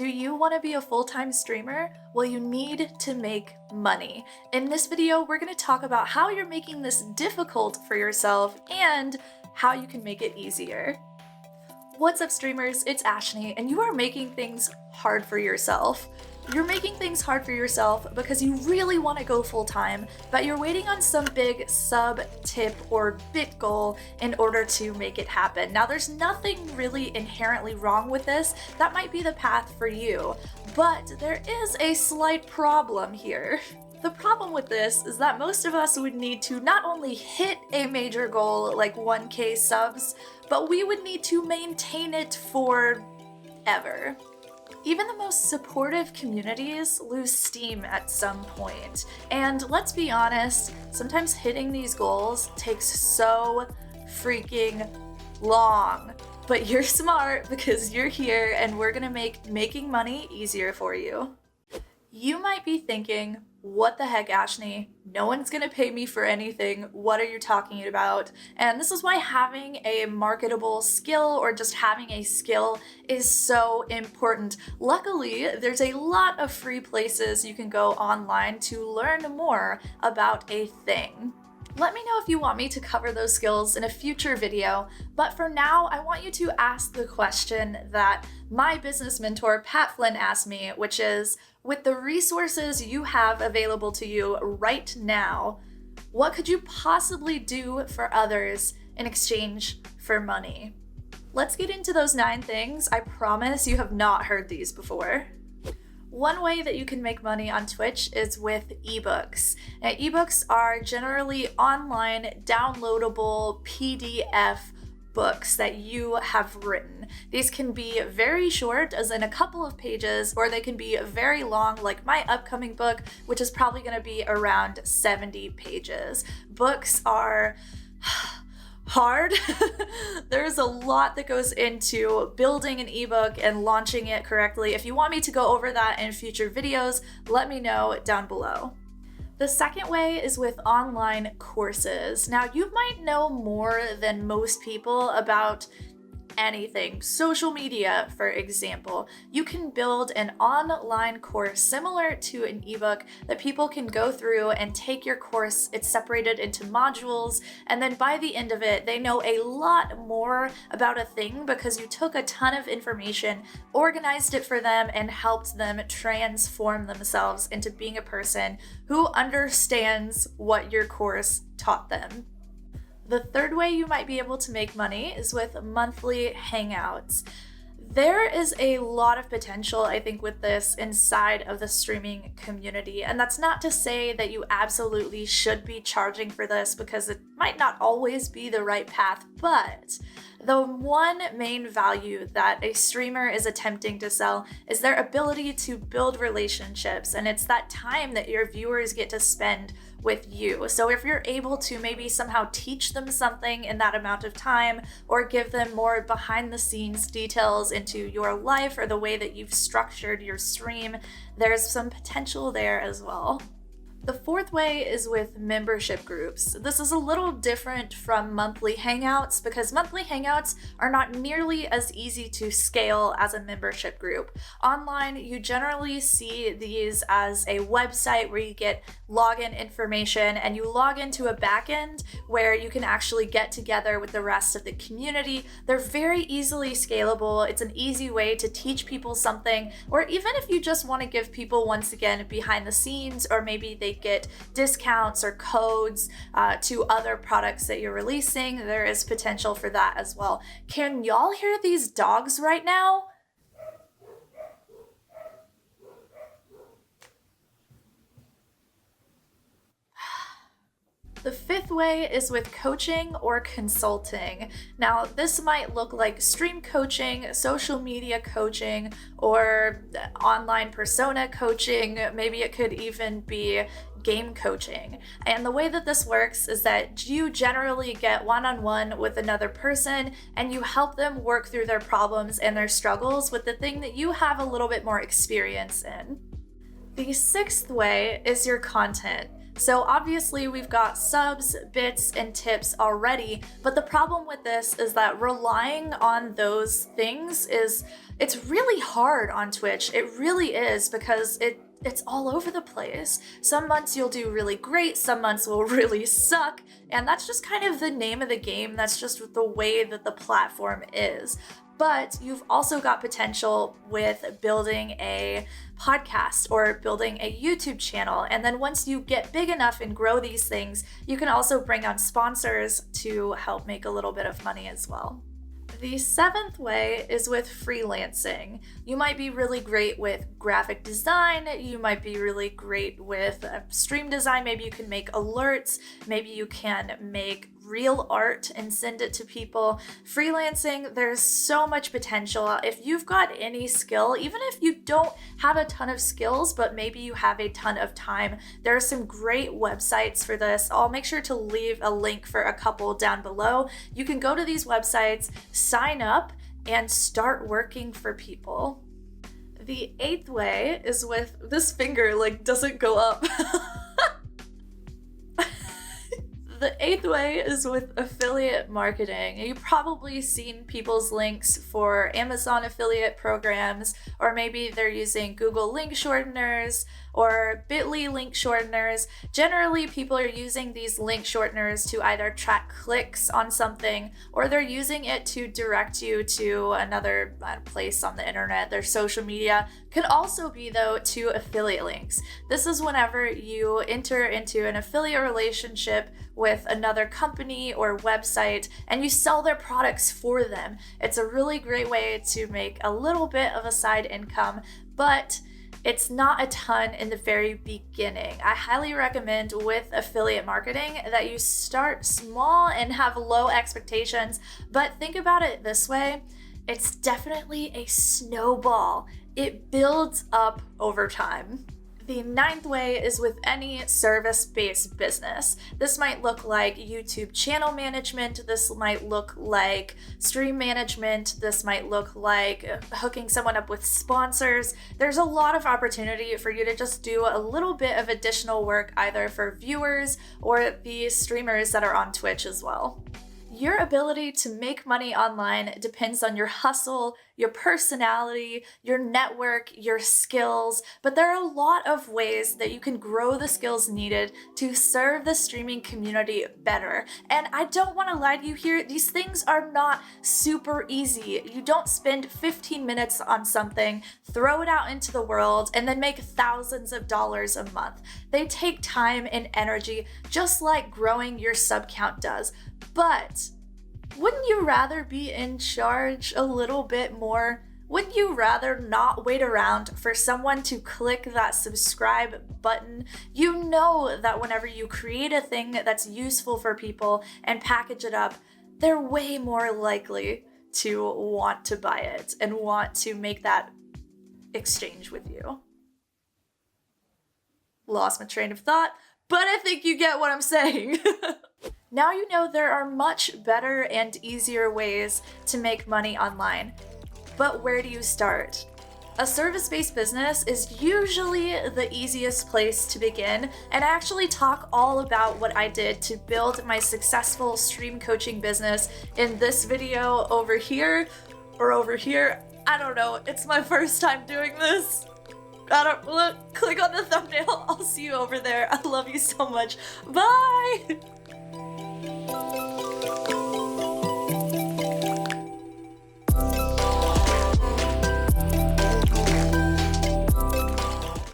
Do you want to be a full-time streamer? Well, you need to make money. In this video, we're going to talk about how you're making this difficult for yourself and how you can make it easier. What's up, streamers? It's Ashni, and you are making things hard for yourself. You're making things hard for yourself because you really want to go full-time, but you're waiting on some big sub, tip, or bit goal in order to make it happen. Now, there's nothing really inherently wrong with this. That might be the path for you, but there is a slight problem here. The problem with this is that most of us would need to not only hit a major goal like 1K subs, but we would need to maintain it forever. Even the most supportive communities lose steam at some point. And let's be honest, sometimes hitting these goals takes so freaking long. But you're smart because you're here and we're gonna make making money easier for you. You might be thinking, what the heck, Ashni? No one's gonna pay me for anything. What are you talking about? And this is why having a marketable skill or just having a skill is so important. Luckily, there's a lot of free places you can go online to learn more about a thing. Let me know if you want me to cover those skills in a future video, but for now, I want you to ask the question that my business mentor, Pat Flynn, asked me, which is, with the resources you have available to you right now, what could you possibly do for others in exchange for money? Let's get into those 9 things. I promise you have not heard these before. One way that you can make money on Twitch is with ebooks. Now, ebooks are generally online, downloadable PDF books that you have written. These can be very short, as in a couple of pages, or they can be very long, like my upcoming book, which is probably going to be around 70 pages. Books are hard. There's a lot that goes into building an ebook and launching it correctly. If you want me to go over that in future videos, let me know down below. The second way is with online courses. Now, you might know more than most people about anything. Social media, for example. You can build an online course similar to an ebook that people can go through and take your course. It's separated into modules, and then by the end of it, they know a lot more about a thing because you took a ton of information, organized it for them, and helped them transform themselves into being a person who understands what your course taught them. The third way you might be able to make money is with monthly hangouts. There is a lot of potential, I think, with this inside of the streaming community. And that's not to say that you absolutely should be charging for this, because it might not always be the right path. But the one main value that a streamer is attempting to sell is their ability to build relationships. And it's that time that your viewers get to spend with you. So if you're able to maybe somehow teach them something in that amount of time, or give them more behind the scenes details into your life or the way that you've structured your stream, there's some potential there as well. The fourth way is with membership groups. This is a little different from monthly hangouts because monthly hangouts are not nearly as easy to scale as a membership group. Online, you generally see these as a website where you get login information and you log into a backend where you can actually get together with the rest of the community. They're very easily scalable. It's an easy way to teach people something, or even if you just want to give people, once again, behind the scenes, or maybe they get discounts or codes to other products that you're releasing, there is potential for that as well. Can y'all hear these dogs right now? The fifth way is with coaching or consulting. Now, this might look like stream coaching, social media coaching, or online persona coaching. Maybe it could even be game coaching. And the way that this works is that you generally get one-on-one with another person and you help them work through their problems and their struggles with the thing that you have a little bit more experience in. The sixth way is your content. So obviously we've got subs, bits, and tips already, but the problem with this is that relying on those things it's really hard on Twitch. It really is, because it's all over the place. Some months you'll do really great, some months will really suck, and that's just kind of the name of the game. That's just the way that the platform is. But you've also got potential with building a podcast or building a YouTube channel. And then once you get big enough and grow these things, you can also bring on sponsors to help make a little bit of money as well. The seventh way is with freelancing. You might be really great with graphic design, you might be really great with stream design, maybe you can make alerts, maybe you can make real art and send it to people. Freelancing, there's so much potential. If you've got any skill, even if you don't have a ton of skills, but maybe you have a ton of time, there are some great websites for this. I'll make sure to leave a link for a couple down below. You can go to these websites, sign up, and start working for people. The eighth way is with, this finger doesn't go up. The eighth way is with affiliate marketing. You've probably seen people's links for Amazon affiliate programs, or maybe they're using Google link shorteners or Bitly link shorteners. Generally, people are using these link shorteners to either track clicks on something, or they're using it to direct you to another place on the internet. Their social media can also be, though, to affiliate links. This is whenever you enter into an affiliate relationship with another company or website and you sell their products for them. It's a really great way to make a little bit of a side income, but it's not a ton in the very beginning. I highly recommend with affiliate marketing that you start small and have low expectations, but think about it this way. It's definitely a snowball. It builds up over time. The ninth way is with any service-based business. This might look like YouTube channel management, this might look like stream management, this might look like hooking someone up with sponsors. There's a lot of opportunity for you to just do a little bit of additional work either for viewers or the streamers that are on Twitch as well. Your ability to make money online depends on your hustle, your personality, your network, your skills, but there are a lot of ways that you can grow the skills needed to serve the streaming community better. And I don't want to lie to you here, these things are not super easy. You don't spend 15 minutes on something, throw it out into the world, and then make thousands of dollars a month. They take time and energy, just like growing your sub count does. But wouldn't you rather be in charge a little bit more? Wouldn't you rather not wait around for someone to click that subscribe button? You know that whenever you create a thing that's useful for people and package it up, they're way more likely to want to buy it and want to make that exchange with you. Lost my train of thought, but I think you get what I'm saying. Now you know there are much better and easier ways to make money online. But where do you start? A service-based business is usually the easiest place to begin, and I actually talk all about what I did to build my successful stream coaching business in this video over here, or over here. I don't know, it's my first time doing this. Click on the thumbnail, I'll see you over there. I love you so much. Bye!